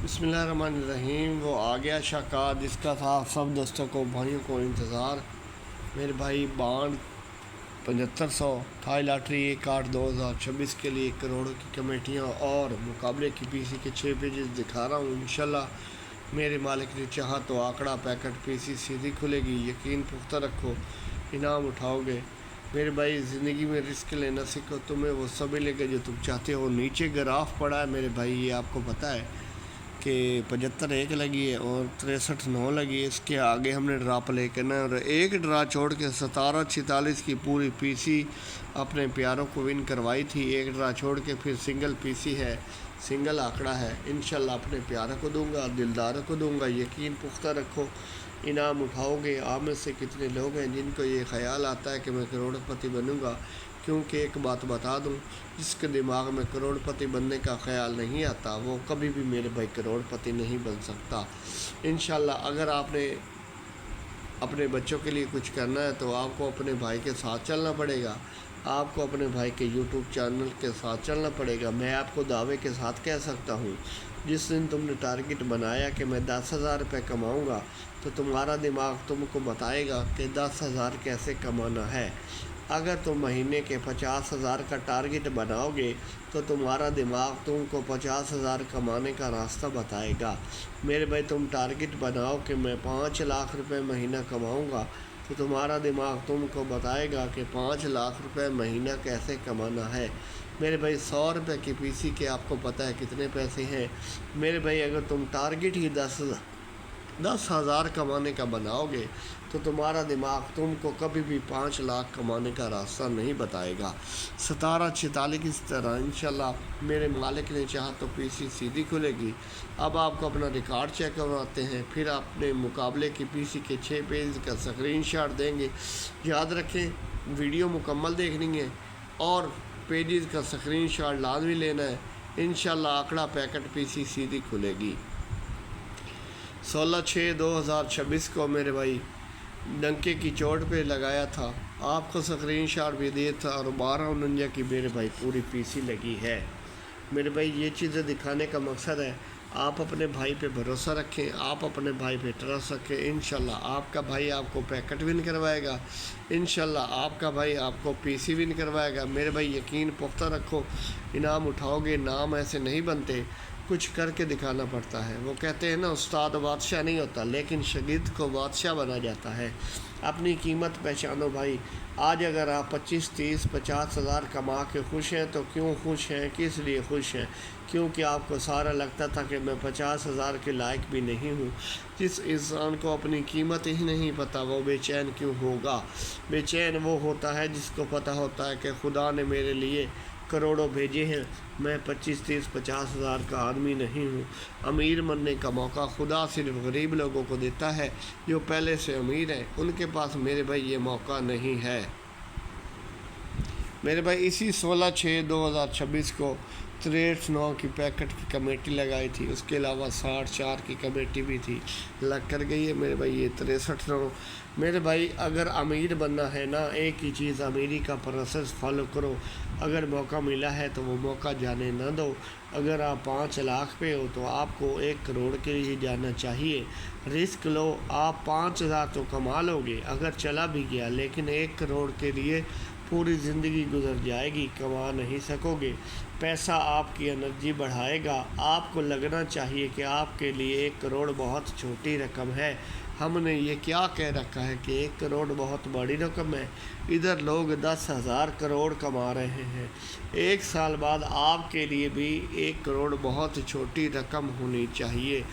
बिस्मिल्लाहिर्रहमानिर्रहीम। वो आ गया शाका जिसका था सब दोस्तों को भाइयों को इंतज़ार। मेरे भाई बांड 7500 थाई लॉटरी 1/8/2026 के लिए 1 करोड़ की कमेटियाँ और मुकाबले की पीसी के 6 पेजेस दिखा रहा हूँ। इंशाल्लाह मेरे मालिक ने चाहा तो आंकड़ा पैकेट पीसी सीधी खुलेगी। यकीन पुख्ता रखो, इनाम उठाओगे। मेरे भाई ज़िंदगी में रिस्क लेना सीखो, तुम्हें वो सब मिलेगा जो तुम चाहते हो। नीचे ग्राफ पड़ा है मेरे भाई, ये आपको पता है कि 75 1 लगी है और 63 9 लगी है। इसके आगे हमने ड्रा प्ले करना है और एक ड्रा छोड़ के 17 46 की पूरी पीसी अपने प्यारों को विन करवाई थी। एक ड्रा छोड़ के फिर सिंगल पीसी है, सिंगल आंकड़ा है। इंशाल्लाह अपने प्यारों को दूंगा, दिलदारों को दूंगा। यकीन पुख्ता रखो, इनाम उठाओगे। आप में से कितने लोग हैं जिनको ये ख्याल आता है कि मैं करोड़पति बनूंगा? क्योंकि एक बात बता दूं, जिसके दिमाग में करोड़पति बनने का ख्याल नहीं आता वो कभी भी मेरे भाई करोड़पति नहीं बन सकता। इंशाल्लाह अगर आपने अपने बच्चों के लिए कुछ करना है तो आपको अपने भाई के साथ चलना पड़ेगा, आपको अपने भाई के यूट्यूब चैनल के साथ चलना पड़ेगा। मैं आपको दावे के साथ कह सकता हूँ, जिस दिन तुमने टारगेट बनाया कि मैं 10,000 रुपये कमाऊँगा, तो तुम्हारा दिमाग तुमको बताएगा कि 10,000 कैसे कमाना है। अगर तुम महीने के 50,000 का टारगेट बनाओगे तो तुम्हारा दिमाग तुमको 50,000 कमाने का रास्ता बताएगा। मेरे भाई तुम टारगेट बनाओ कि मैं 5 लाख रुपए महीना कमाऊंगा, तो तुम्हारा दिमाग तुमको बताएगा कि 5 लाख रुपए महीना कैसे कमाना है। मेरे भाई 100 रुपये की पीसी के आपको पता है कितने पैसे हैं। मेरे भाई अगर तुम टारगेट ही 10,000 कमाने का बनाओगे तो तुम्हारा दिमाग तुमको कभी भी 5 लाख कमाने का रास्ता नहीं बताएगा। 17 46 इस तरह इंशाल्लाह मेरे मालिक ने चाहा तो पीसी सीधी खुलेगी। अब आपको अपना रिकॉर्ड चेक करवाते हैं, फिर अपने मुकाबले की पीसी के 6 पेज का स्क्रीनशॉट देंगे। याद रखें, वीडियो मुकम्मल देखनी है और पेजेस का स्क्रीनशॉट लाजमी लेना है। इंशाल्लाह आंकड़ा पैकेट पीसी सीधी खुलेगी। 16/6/2026 को मेरे भाई डंके की चोट पे लगाया था, आपको स्क्रीनशॉट भी दिया था और 12/49 की मेरे भाई पूरी पीसी लगी है। मेरे भाई ये चीज़ें दिखाने का मकसद है आप अपने भाई पे भरोसा रखें, आप अपने भाई पे ट्रस्ट रखें। इंशाल्लाह आपका भाई आपको पैकेट विन करवाएगा, इंशाल्लाह आपका भाई आपको पीसी विन करवाएगा। मेरे भाई यकीन पुख्ता रखो, इनाम उठाओगे। नाम ऐसे नहीं बनते, कुछ करके दिखाना पड़ता है। वो कहते हैं ना, उस्ताद बादशाह नहीं होता लेकिन शागिर्द को बादशाह बना जाता है। अपनी कीमत पहचानो भाई। आज अगर आप 25 30 50 हज़ार कमा के खुश हैं तो क्यों खुश हैं, किस लिए खुश हैं? क्योंकि आपको सारा लगता था कि मैं 50,000 के लायक भी नहीं हूँ। जिस इंसान को अपनी कीमत ही नहीं पता वो बेचैन क्यों होगा? बेचैन वो होता है जिसको पता होता है कि खुदा ने मेरे लिए करोड़ों भेजे हैं, मैं 25 30 50 हज़ार का आदमी नहीं हूँ। अमीर बनने का मौका खुदा सिर्फ गरीब लोगों को देता है जो पहले से अमीर हैं, उनके पास मेरे भाई ये मौका नहीं है। मेरे भाई इसी 16/6/2026 को 63 9 की पैकेट की कमेटी लगाई थी, उसके अलावा 60 4 की कमेटी भी थी, लग कर गई है मेरे भाई ये 63 9। मेरे भाई अगर अमीर बनना है ना, एक ही चीज़, अमीरी का प्रोसेस फॉलो करो। अगर मौका मिला है तो वो मौका जाने ना दो। अगर आप 5 लाख पे हो तो आपको 1 करोड़ के लिए जाना चाहिए। रिस्क लो, आप 5,000 तो कमा लोगे अगर चला भी गया, लेकिन 1 करोड़ के लिए पूरी ज़िंदगी गुजर जाएगी, कमा नहीं सकोगे। पैसा आपकी एनर्जी बढ़ाएगा। आपको लगना चाहिए कि आपके लिए 1 करोड़ बहुत छोटी रकम है। हमने ये क्या कह रखा है कि 1 करोड़ बहुत बड़ी रकम है? इधर लोग 10,000 करोड़ कमा रहे हैं। 1 साल बाद आपके लिए भी 1 करोड़ बहुत छोटी रकम होनी चाहिए।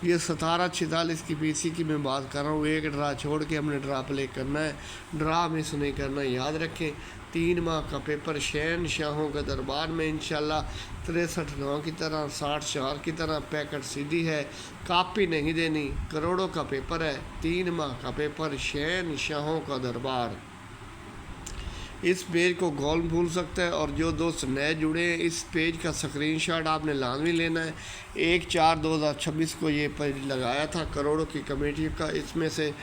ये 17 46 की पीसी की मैं बात कर रहा हूँ। एक ड्रा छोड़ के हमने ड्रा प्ले करना है, ड्रा मिस नहीं करना। याद रखें, 3 माह का पेपर शहनशाहों के दरबार में इंशाल्लाह 63 9 की तरह 60 4 की तरह पैकेट सीधी है। कापी नहीं देनी, करोड़ों का पेपर है, 3 माह का पेपर, शहनशाहों का दरबार। इस पेज को गोल भूल सकता है। और जो दोस्त नए जुड़े हैं, इस पेज का स्क्रीनशॉट आपने लाजमी लेना है। 1/4/2026 को ये पेज लगाया था करोड़ों की कमेटी का, इसमें से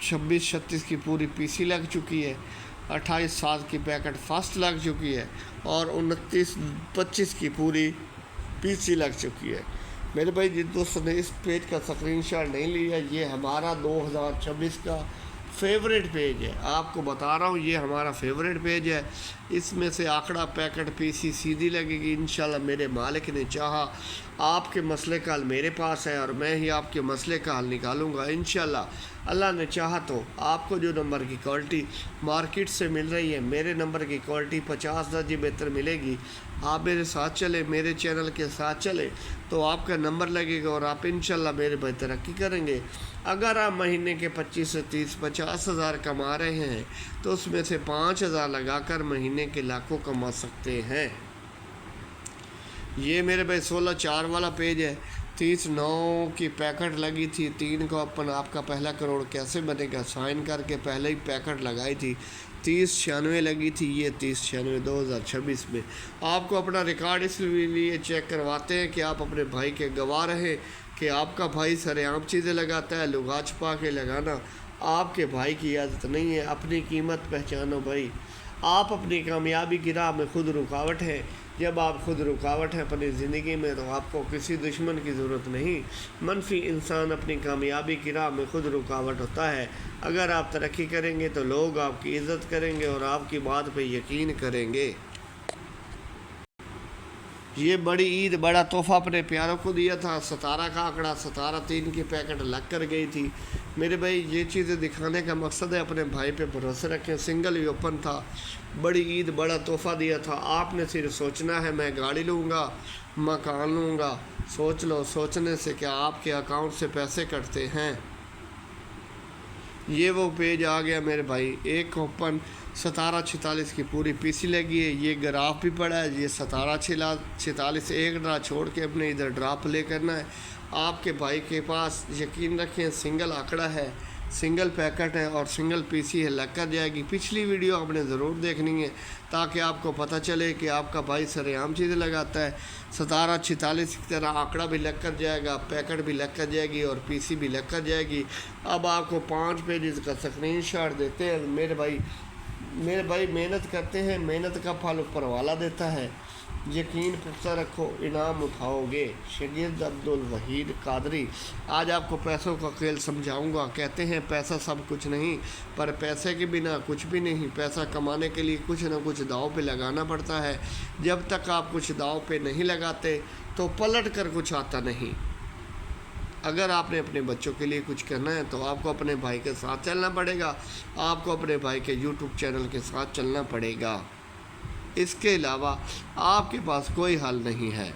26 36 की पूरी पीसी लग चुकी है, 28 7 की पैकेट फर्स्ट लग चुकी है और 29 25 की पूरी पीसी लग चुकी है। میرے بھائی جن دوستوں نے اس پیج کا اسکرین شاٹ نہیں لیا، یہ ہمارا 2026 کا فیوریٹ پیج ہے، آپ کو بتا رہا ہوں یہ ہمارا فیوریٹ پیج ہے۔ اس میں سے آنکڑا پیکٹ پی سی سیدھی لگے گی انشاءاللہ، میرے مالک نے چاہا۔ آپ کے مسئلے کا حل میرے پاس ہے اور میں ہی آپ کے مسئلے کا حل نکالوں گا انشاءاللہ۔ اللہ نے چاہا تو آپ کو جو نمبر کی کوالٹی مارکیٹ سے مل رہی ہے، میرے نمبر کی کوالٹی 50 درجے بہتر ملے گی۔ آپ میرے ساتھ چلیں، میرے چینل کے ساتھ چلیں تو آپ کا نمبر لگے گا اور آپ انشاءاللہ میرے بھائی ترقی کریں گے۔ اگر آپ مہینے کے 25 سے 30 50 ہزار کما رہے ہیں تو اس میں سے 5,000 لگا کر مہینے کے لاکھوں کما سکتے ہیں۔ یہ میرے بھائی 16/4 والا پیج ہے۔ 30/9 کی پیکٹ لگی تھی، 3 کو اپن آپ کا پہلا کروڑ کیسے بنے گا سائن کر کے پہلے ہی پیکٹ لگائی تھی۔ 30/96 لگی تھی، یہ 30/96 2026 میں۔ آپ کو اپنا ریکارڈ اس لیے چیک کرواتے ہیں کہ آپ اپنے بھائی کے گواہ رہیں کہ آپ کا بھائی سر عام چیزیں لگاتا ہے، لگا چھپا کے لگانا آپ کے بھائی کی عادت نہیں ہے۔ اپنی قیمت پہچانو بھائی، آپ اپنی کامیابی کی راہ میں خود رکاوٹ ہیں۔ جب آپ خود رکاوٹ ہیں اپنی زندگی میں تو آپ کو کسی دشمن کی ضرورت نہیں۔ منفی انسان اپنی کامیابی کی راہ میں خود رکاوٹ ہوتا ہے۔ اگر آپ ترقی کریں گے تو لوگ آپ کی عزت کریں گے اور آپ کی بات پہ یقین کریں گے۔ یہ بڑی عید بڑا تحفہ اپنے پیاروں کو دیا تھا۔ 17 کا آنکڑا 17/3 کی پیکٹ لگ کر گئی تھی۔ میرے بھائی یہ چیزیں دکھانے کا مقصد ہے اپنے بھائی پہ بھروسے رکھیں۔ سنگل ہی اوپن تھا، بڑی عید بڑا تحفہ دیا تھا۔ آپ نے صرف سوچنا ہے میں گاڑی لوں گا، مکان لوں گا۔ سوچ لو، سوچنے سے کیا آپ کے اکاؤنٹ سے پیسے کٹتے ہیں۔ یہ وہ پیج آ گیا میرے بھائی، ایک اوپن 17/46 کی پوری پی سی لگی ہے۔ یہ گراف بھی پڑا ہے، یہ 17/46 ایک ڈرا چھوڑ کے اپنے ادھر ڈراپ لے کرنا ہے۔ آپ کے بھائی کے پاس یقین رکھیں سنگل آنکڑا ہے، سنگل پیکٹ ہے اور سنگل پی سی ہے، لگ کر جائے گی۔ پچھلی ویڈیو آپ نے ضرور دیکھنی ہے تاکہ آپ کو پتہ چلے کہ آپ کا بھائی سر عام چیزیں لگاتا ہے۔ 17/46 کی طرح آنکڑا بھی لگ کر جائے گا، پیکٹ بھی لگ کر جائے گی اور پی سی بھی لگ کر جائے گی۔ اب آپ کو 5 پیجز کا اسکرین شاٹ دیتے ہیں۔ میرے بھائی محنت کرتے ہیں، محنت کا پھل اوپر والا دیتا ہے، یقین پختہ رکھو انعام اٹھاؤ گے۔ شاگرد عبدالوحید قادری۔ آج آپ کو پیسوں کا کھیل سمجھاؤں گا۔ کہتے ہیں پیسہ سب کچھ نہیں، پر پیسے کے بنا کچھ بھی نہیں۔ پیسہ کمانے کے لیے کچھ نہ کچھ داؤ پہ لگانا پڑتا ہے۔ جب تک آپ کچھ داؤ پہ نہیں لگاتے تو پلٹ کر کچھ آتا نہیں۔ اگر آپ نے اپنے بچوں کے لیے کچھ کرنا ہے تو آپ کو اپنے بھائی کے ساتھ چلنا پڑے گا، آپ کو اپنے بھائی کے یوٹیوب چینل کے ساتھ چلنا پڑے گا۔ اس کے علاوہ آپ کے پاس کوئی حل نہیں ہے۔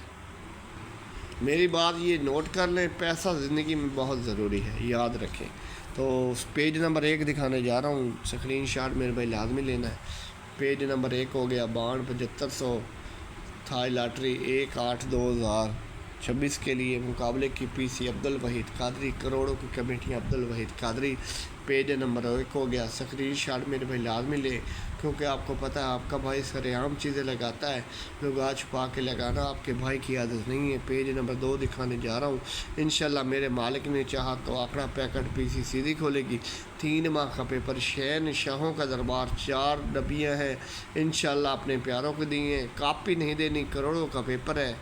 میری بات یہ نوٹ کر لیں، پیسہ زندگی میں بہت ضروری ہے، یاد رکھیں۔ تو پیج نمبر 1 دکھانے جا رہا ہوں، اسکرین شاٹ میرے بھائی لازمی لینا ہے۔ پیج نمبر 1 ہو گیا بانڈ 7500 تھائی لاٹری 1/8/2026 کے لیے مقابلے کی پی سی عبدالوحید قادری، کروڑوں کی committee Abdul Waheed Qadri. Page number 1 ہو گیا، اسکرین شاٹ میرے بھائی لازمی لیں کیونکہ آپ کو پتہ ہے آپ کا بھائی سر عام چیزیں لگاتا ہے، لگا چھپا کے لگانا آپ کے بھائی کی عادت نہیں ہے۔ پیج نمبر 2 دکھانے جا رہا ہوں، انشاءاللہ میرے مالک نے چاہا تو آنکڑا پیکٹ پی سی سیدھی کھولے گی۔ 3 ماہ کا پیپر، شہنشاہوں کا دربار، 4 ڈبیاں ہیں انشاءاللہ اپنے پیاروں کو دی ہیں، کاپی نہیں دینی، کروڑوں کا پیپر ہے۔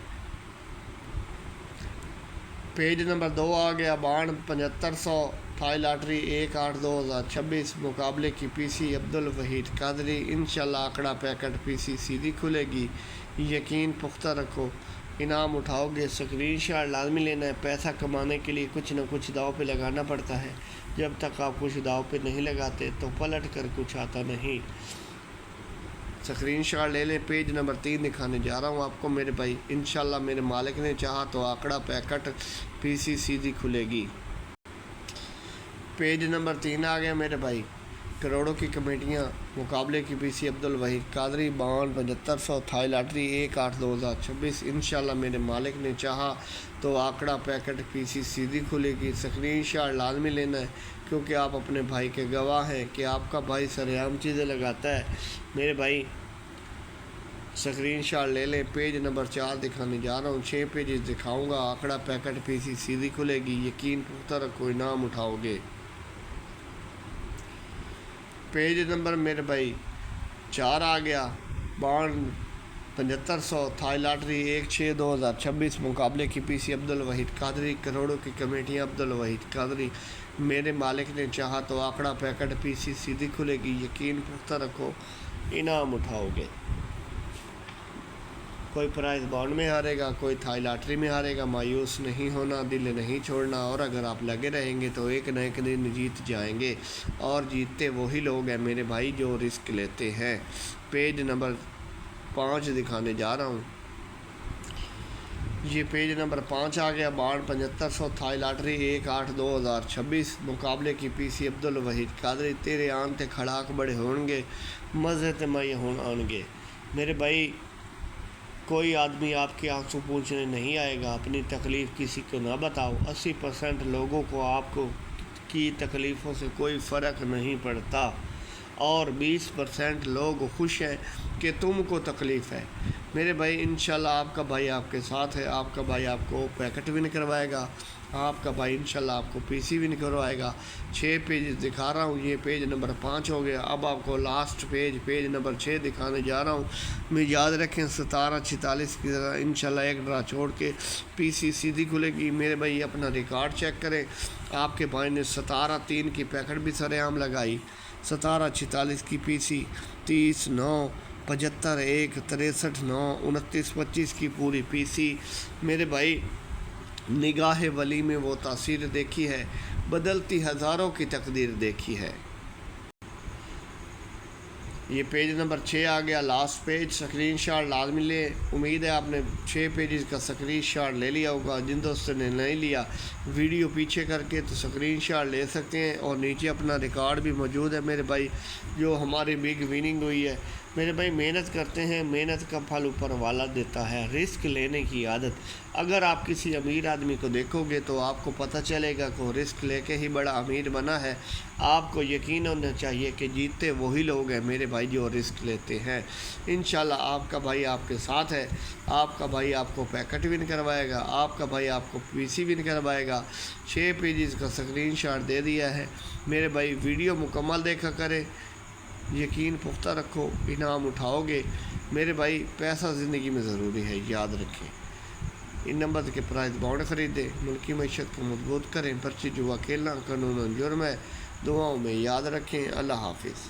پیج نمبر 2 آ گیا، بانڈ 7500 تھائی لاٹری 1/8/2026 مقابلے کی پی سی عبدالوحید قادری، انشاءاللہ آنکڑا پیکٹ پی سی سیدھی کھلے گی، یقین پختہ رکھو انعام اٹھاؤ گے۔ اسکرین شاٹ لازمی لینا ہے۔ پیسہ کمانے کے لیے کچھ نہ کچھ داؤ پہ لگانا پڑتا ہے، جب تک آپ کچھ داؤ پہ نہیں لگاتے تو پلٹ کر کچھ آتا نہیں۔ اسکرین شاٹ لے لیں۔ پیج نمبر 3 دکھانے جا رہا ہوں آپ کو میرے بھائی، انشاءاللہ میرے مالک نے چاہا تو آنکڑا پیکٹ پی سی سیدھی کھلے گی۔ پیج نمبر 3 آ گیا میرے بھائی، کروڑوں کی کمیٹیاں مقابلے کی پی سی Abdul Waheed Qadri, bond 7500 Thai lottery 1/8/2026 انشاءاللہ میرے مالک نے چاہا تو آنکڑا پیکٹ پی سی سیدھی کھلے گی۔ اسکرین شاٹ لازمی لینا ہے کیونکہ آپ اپنے بھائی کے گواہ ہیں کہ آپ کا بھائی سر عام چیزیں لگاتا ہے۔ میرے بھائی اسکرین شاٹ لے لیں۔ پیج نمبر 4 دکھانے جا رہا ہوں، 6 پیجز دکھاؤں گا، آنکڑا پیکٹ پی سی سیدھی کھلے گی، یقین پختہ رکھو انعام اٹھاؤ گے۔ پیج نمبر میرے بھائی 4 آ گیا، بانڈ 7500 थाई लॉटरी 1/6/2026 मुकाबले की पीसी अब्दुल वहीद कादरी, करोड़ों की कमेटियां अब्दुल वहीद कादरी। मेरे मालिक ने चाहा तो आंकड़ा पैकेट पीसी सीधी खुलेगी, यकीन पुख्ता रखो इनाम उठाओगे। कोई प्राइज बॉन्ड में हारेगा, कोई थाई लॉटरी में हारेगा। मायूस नहीं होना, दिल नहीं छोड़ना, और अगर आप लगे रहेंगे तो एक न एक दिन जीत जाएंगे। और जीतते वही लोग हैं मेरे भाई जो रिस्क लेते हैं। पेज नंबर 5 दिखाने जा रहा हूँ। ये पेज नंबर 5 आ गया। बाढ़ 7500 थाई लॉटरी 1/8/2026 मुकाबले की पीसी अब्दुल वहीद कादरी। तेरे आन ते खड़ाक बड़े होंगे, मज़े ते मई होन आनगे। मेरे भाई कोई आदमी आपके आंसू पूछने नहीं आएगा। अपनी तकलीफ़ किसी को ना बताओ। 80% लोगों को आपको की तकलीफ़ों से कोई फ़र्क नहीं पड़ता, और 20% लोग खुश हैं कि तुमको तकलीफ़ है। मेरे भाई इंशाल्लाह आपका भाई आपके साथ है। आपका भाई आपको पैकेट भी नहीं करवाएगा, आपका भाई इंशाल्लाह आपको पीसी भी नहीं करवाएगा। 6 पेज दिखा रहा हूँ, ये पेज नंबर 5 हो गया। अब आपको लास्ट पेज नंबर 6 दिखाने जा रहा हूँ। मैं याद रखें 17/46 की तरह इंशाल्लाह एक ड्रा छोड़ के पीसी सीधी खुलेगी। मेरे भाई अपना रिकॉर्ड चेक करें। आपके भाई ने 17/3 की पैकेट भी सरेआम लगाई, 17/46 की पीसी, 30/9, 75/1, 63/9, 29/25 की पूरी पीसी। मेरे भाई निगाह वली में वो तासीर देखी है, बदलती हज़ारों की तकदीर देखी है। ये पेज नंबर 6 आ गया, लास्ट पेज। स्क्रीनशॉट लाजमी ले। उम्मीद है आपने 6 पेजेस का स्क्रीनशॉट ले लिया होगा। जिन दोस्तों ने नहीं लिया वीडियो पीछे करके तो स्क्रीनशॉट ले सकते हैं, और नीचे अपना रिकॉर्ड भी मौजूद है मेरे भाई, जो हमारी बिग विनिंग हुई है। मेरे भाई मेहनत करते हैं, मेहनत का फल ऊपर वाला देता है। रिस्क लेने की आदत, अगर आप किसी अमीर आदमी को देखोगे तो आपको पता चलेगा कि वो रिस्क लेके ही बड़ा अमीर बना है। आपको यकीन होना चाहिए कि जीतते वही लोग हैं मेरे भाई जो रिस्क लेते हैं। इंशाल्लाह आपका भाई आपके साथ है। आपका भाई आपको पैकेट भी नहीं करवाएगा, आपका भाई आपको पीसी भी नहीं करवाएगा। 6 पेजेस का स्क्रीनशॉट दे दिया है मेरे भाई। वीडियो मुकम्मल देखा करें, यकीन पुख्ता रखो इनाम उठाओगे मेरे भाई। पैसा ज़िंदगी में ज़रूरी है, याद रखें। इन नंबर के प्राइस बॉन्ड ख़रीदें, मुल्की मैशत को मजबूत करें। पर्ची जुआ खेलना कानूनन जुर्म है। दुआओं में याद रखें। अल्लाह हाफिज़।